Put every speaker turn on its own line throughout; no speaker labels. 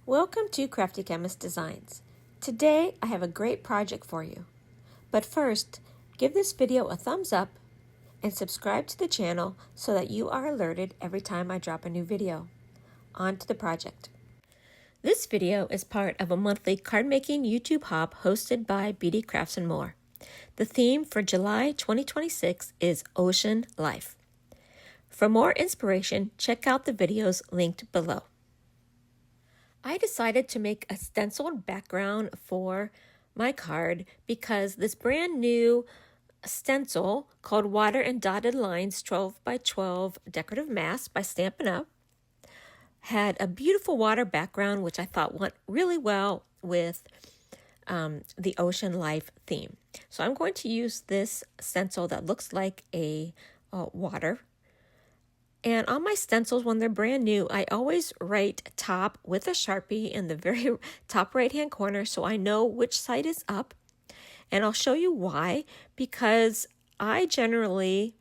Welcome to Crafty Chemist Designs. Today I have a great project for you. But first, give this video a thumbs up and subscribe to the channel so that you are alerted every time I drop a new video. On to the project. This video is part of a monthly card making YouTube hop hosted by BD Crafts and More. The theme for July 2026 is Ocean Life. For more inspiration, check out the videos linked below. I decided to make a stenciled background for my card because this brand new stencil called Water and Dotted Lines 12 by 12 Decorative Masks by Stampin Up had a beautiful water background, which I thought went really well with the ocean life theme. So I'm going to use this stencil that looks like a water. And on my stencils, when they're brand new, I always write top with a Sharpie in the very top right-hand corner so I know which side is up. And I'll show you why, because I generally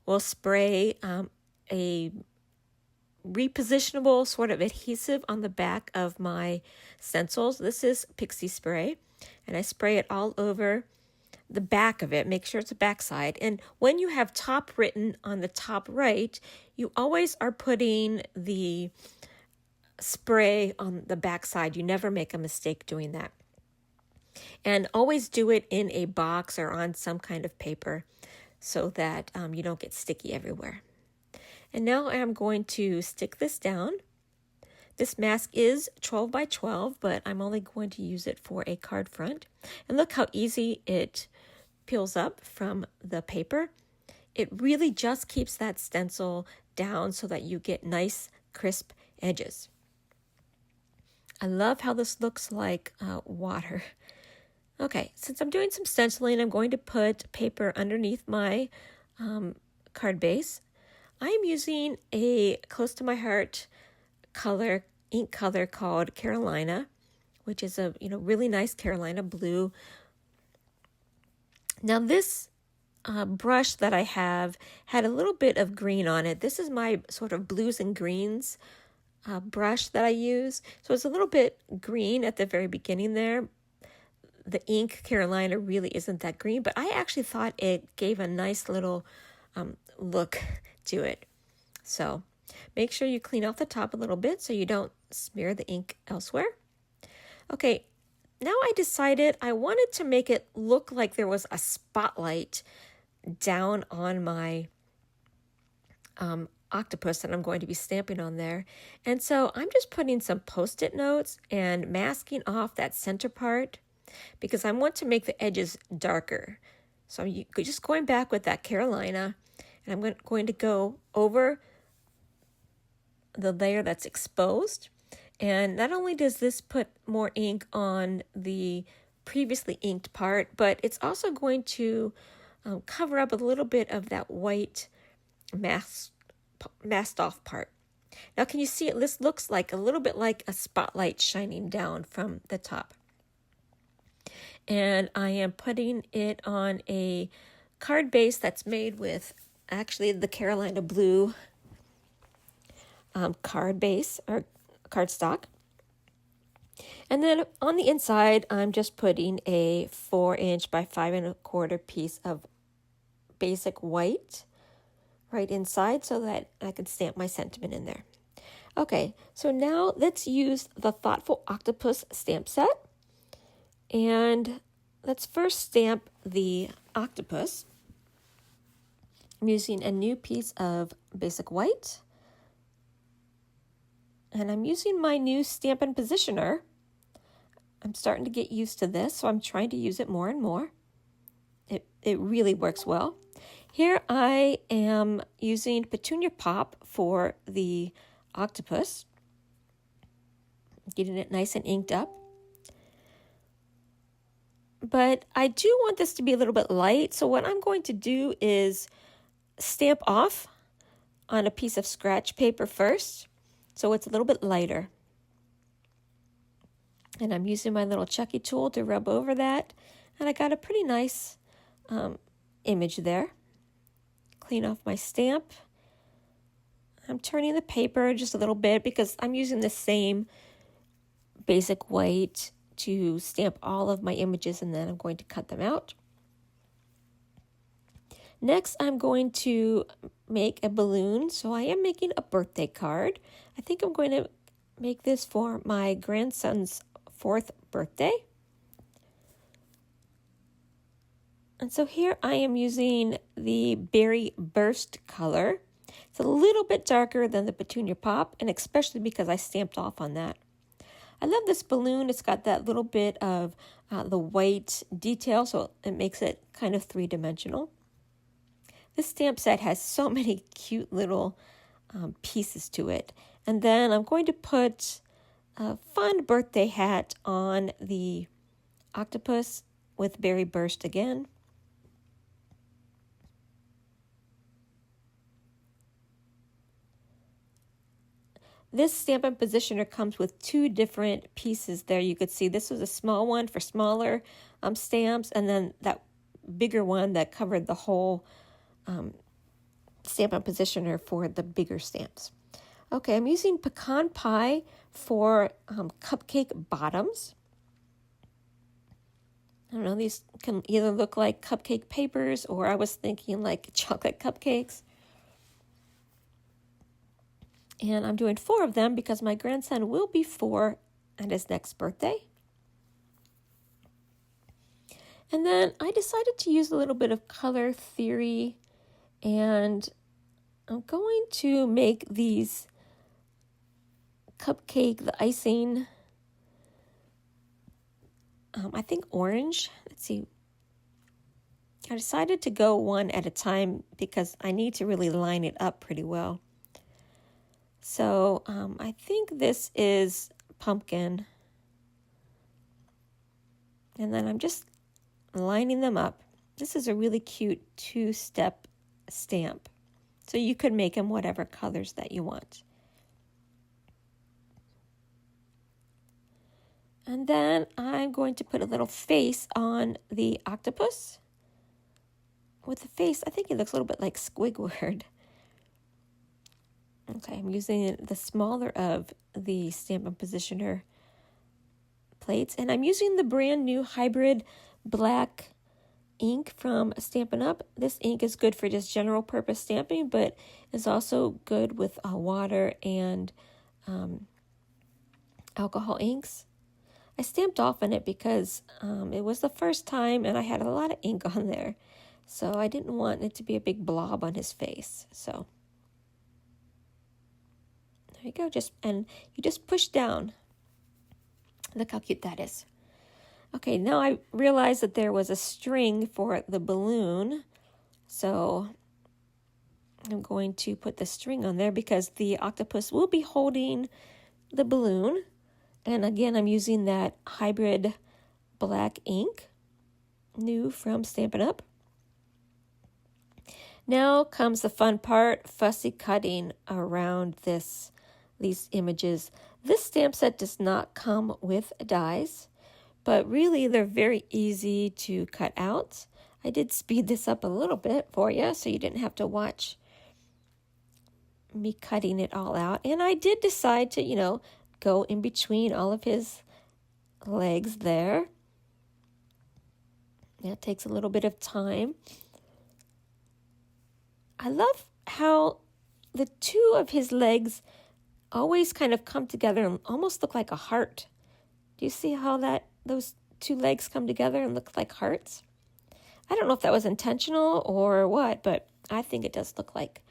will spray a repositionable sort of adhesive on the back of my stencils. This is Pixie spray, and I spray it all over the back of it. Make sure it's a back side. And when you have top written on the top right, you always are putting the spray on the back side. You never make a mistake doing that. And always do it in a box or on some kind of paper so that you don't get sticky everywhere. And now I'm going to stick this down. This mask is 12 by 12, but I'm only going to use it for a card front. And look how easy it peels up from the paper. It really just keeps that stencil down so that you get nice, crisp edges. I love how this looks like water. Okay, since I'm doing some stenciling, I'm going to put paper underneath my card base. I'm using a close to my heart ink color called Carolina, which is a really nice Carolina blue. Now this brush that I have had a little bit of green on it. This is my sort of blues and greens brush that I use. So it's a little bit green at the very beginning there. The ink Carolina really isn't that green, but I actually thought it gave a nice little look to it. So make sure you clean off the top a little bit so you don't smear the ink elsewhere. Okay, now I decided I wanted to make it look like there was a spotlight down on my octopus that I'm going to be stamping on there. And so I'm just putting some Post-it notes and masking off that center part because I want to make the edges darker. So I'm just going back with that Carolina, and I'm going to go over the layer that's exposed. And not only does this put more ink on the previously inked part, but it's also going to cover up a little bit of that white masked off part. Now can you see it? This looks like a little bit like a spotlight shining down from the top. And I am putting it on a card base that's made with actually the Carolina blue card base or cardstock. And then on the inside, I'm just putting a 4" by 5 1/4 piece of basic white right inside so that I can stamp my sentiment in there. Okay, so now let's use the Thoughtful Octopus stamp set. And let's first stamp the octopus. I'm using a new piece of basic white. And I'm using my new Stampin' Positioner. I'm starting to get used to this, so I'm trying to use it more and more. It really works well. Here I am using Petunia Pop for the octopus. Getting it nice and inked up. But I do want this to be a little bit light, so what I'm going to do is stamp off on a piece of scratch paper first, so it's a little bit lighter. And I'm using my little Chucky tool to rub over that, and I got a pretty nice image there. Clean off my stamp. I'm turning the paper just a little bit because I'm using the same basic white to stamp all of my images, and then I'm going to cut them out. Next, I'm going to make a balloon. So I am making a birthday card. I think I'm going to make this for my grandson's 4th birthday. And so here I am using the Berry Burst color. It's a little bit darker than the Petunia Pop, and especially because I stamped off on that. I love this balloon. It's got that little bit of the white detail, so it makes it kind of three-dimensional. This stamp set has so many cute little pieces to it. And then I'm going to put a fun birthday hat on the octopus with Berry Burst again. This Stampin' Positioner comes with 2 different pieces there. You could see this was a small one for smaller stamps, and then that bigger one that covered the whole Stampin' Positioner for the bigger stamps. Okay, I'm using pecan pie for cupcake bottoms. I don't know, these can either look like cupcake papers, or I was thinking like chocolate cupcakes. And I'm doing 4 of them because my grandson will be 4 at his next birthday. And then I decided to use a little bit of color theory, and I'm going to make these cupcake, the icing, I think orange. Let's see. I decided to go one at a time because I need to really line it up pretty well. So I think this is pumpkin. And then I'm just lining them up. This is a really cute 2-step stamp. So you could make them whatever colors that you want. And then I'm going to put a little face on the octopus. With the face, I think it looks a little bit like Squidward. Okay, I'm using the smaller of the Stampin' Positioner plates, and I'm using the brand new hybrid black ink from Stampin' Up. This ink is good for just general purpose stamping, but is also good with water and alcohol inks. I stamped off on it because it was the first time and I had a lot of ink on there, so I didn't want it to be a big blob on his face. So there you go, and you just push down. Look how cute that is. Okay, now I realized that there was a string for the balloon, so I'm going to put the string on there because the octopus will be holding the balloon. And again, I'm using that hybrid black ink, new from Stampin' Up. Now comes the fun part, fussy cutting around these images. This stamp set does not come with dies, but really they're very easy to cut out. I did speed this up a little bit for you so you didn't have to watch me cutting it all out. And I did decide to, go in between all of his legs there. That takes a little bit of time. I love how the 2 of his legs always kind of come together and almost look like a heart. Do you see how those 2 legs come together and look like hearts? I don't know if that was intentional or what, but I think it does look like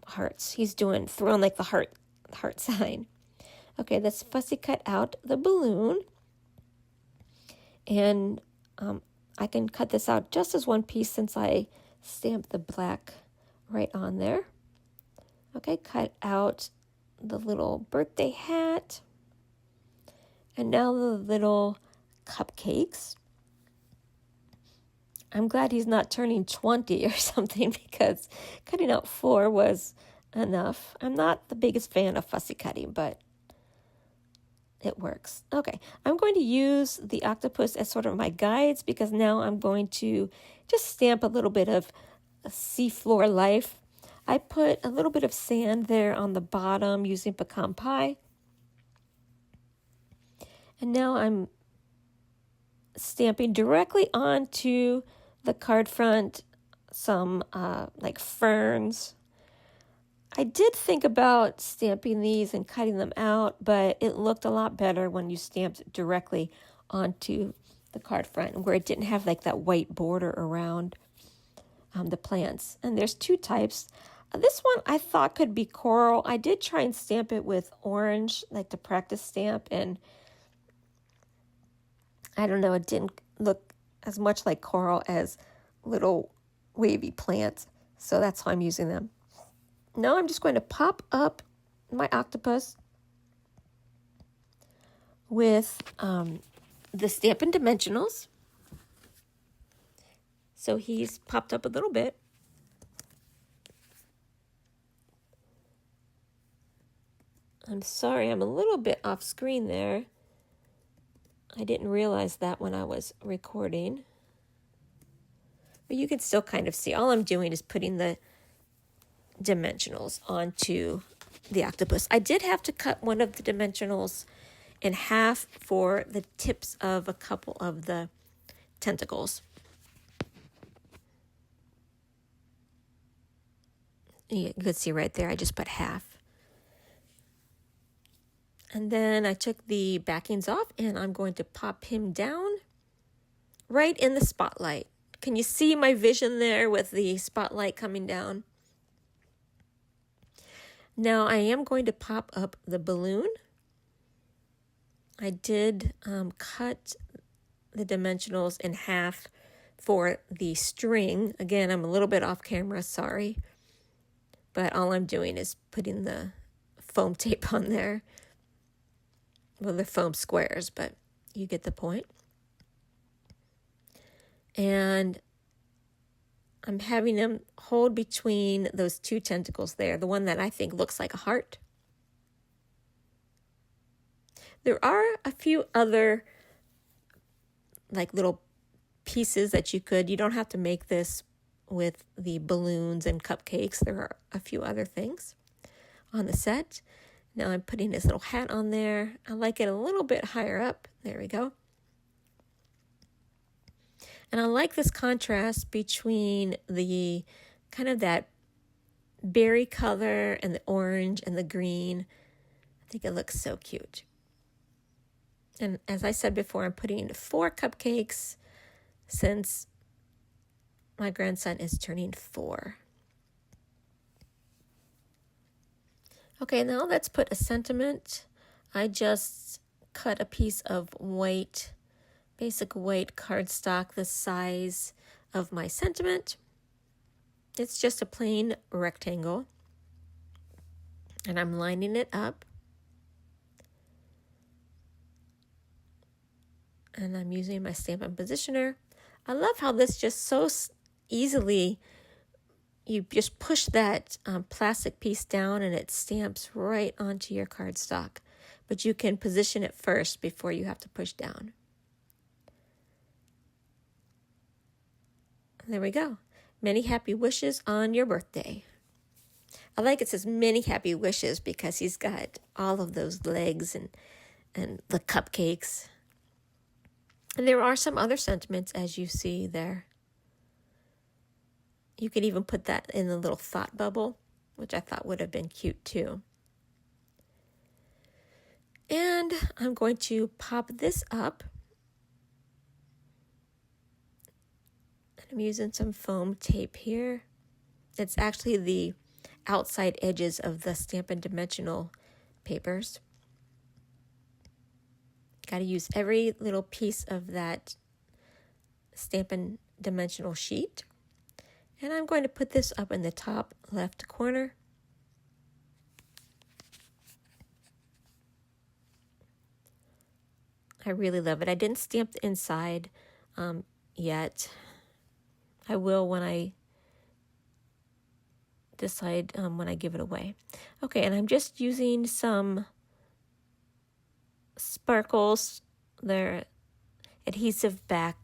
hearts. He's throwing like the heart sign. Okay, let's fussy cut out the balloon. And I can cut this out just as one piece since I stamped the black right on there. Okay, cut out the little birthday hat. And now the little cupcakes. I'm glad he's not turning 20 or something because cutting out 4 was enough. I'm not the biggest fan of fussy cutting, but it works. Okay, I'm going to use the octopus as sort of my guides because now I'm going to just stamp a little bit of a seafloor life. I put a little bit of sand there on the bottom using pecan pie. And now I'm stamping directly onto the card front some like ferns. I did think about stamping these and cutting them out, but it looked a lot better when you stamped directly onto the card front where it didn't have like that white border around the plants. And there's two types. This one I thought could be coral. I did try and stamp it with orange, like the practice stamp, and I don't know, it didn't look as much like coral as little wavy plants. So that's how I'm using them. Now I'm just going to pop up my octopus with the Stampin' Dimensionals. So he's popped up a little bit. I'm sorry, I'm a little bit off screen there. I didn't realize that when I was recording. But you can still kind of see. All I'm doing is putting the dimensionals onto the octopus. I did have to cut one of the dimensionals in half for the tips of a couple of the tentacles. You could see right there, I just put half. And then I took the backings off and I'm going to pop him down right in the spotlight. Can you see my vision there with the spotlight coming down? Now I am going to pop up the balloon. I did cut the dimensionals in half for the string. Again, I'm a little bit off camera, sorry. But all I'm doing is putting the foam tape on there. Well, they're foam squares, but you get the point. And I'm having them hold between those two tentacles there, the one that I think looks like a heart. There are a few other like little pieces that you don't have to make this with the balloons and cupcakes. There are a few other things on the set. Now I'm putting this little hat on there. I like it a little bit higher up. There we go. And I like this contrast between the kind of that berry color and the orange and the green. I think it looks so cute. And as I said before, I'm putting 4 cupcakes since my grandson is turning 4. Okay, now let's put a sentiment. I just cut a piece of white, basic white cardstock the size of my sentiment. It's just a plain rectangle. And I'm lining it up. And I'm using my Stampin' Positioner. I love how this just so easily, you just push that plastic piece down and it stamps right onto your cardstock. But you can position it first before you have to push down. There we go. Many happy wishes on your birthday. I like it says many happy wishes because he's got all of those legs and the cupcakes. And there are some other sentiments as you see there. You could even put that in the little thought bubble, which I thought would have been cute too. And I'm going to pop this up. I'm using some foam tape here. It's actually the outside edges of the Stampin' Dimensional papers. Got to use every little piece of that Stampin' Dimensional sheet. And I'm going to put this up in the top left corner. I really love it. I didn't stamp the inside yet. I will when I decide when I give it away. Okay, and I'm just using some sparkles. They're adhesive back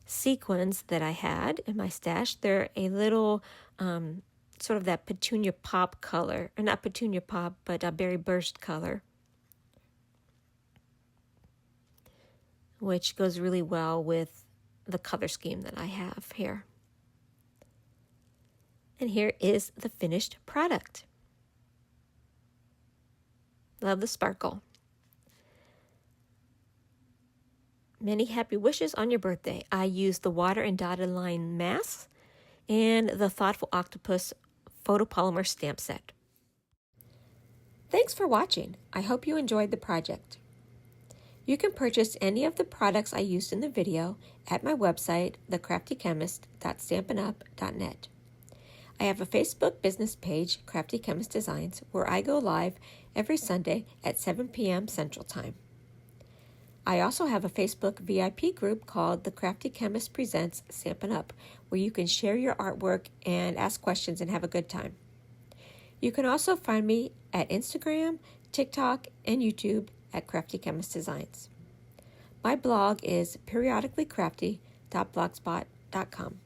sequins that I had in my stash. They're a little sort of that petunia pop color, or not petunia pop, but a berry burst color. which goes really well with the color scheme that I have here. And here is the finished product. Love the sparkle. Many happy wishes on your birthday. I used the water and dotted line masks and the Thoughtful Octopus Photopolymer stamp set. Thanks for watching. I hope you enjoyed the project. You can purchase any of the products I used in the video at my website, thecraftychemist.stampinup.net. I have a Facebook business page, Crafty Chemist Designs, where I go live every Sunday at 7 p.m. Central Time. I also have a Facebook VIP group called The Crafty Chemist Presents Stampin' Up, where you can share your artwork and ask questions and have a good time. You can also find me at Instagram, TikTok, and YouTube at Crafty Chemist Designs. My blog is periodicallycrafty.blogspot.com.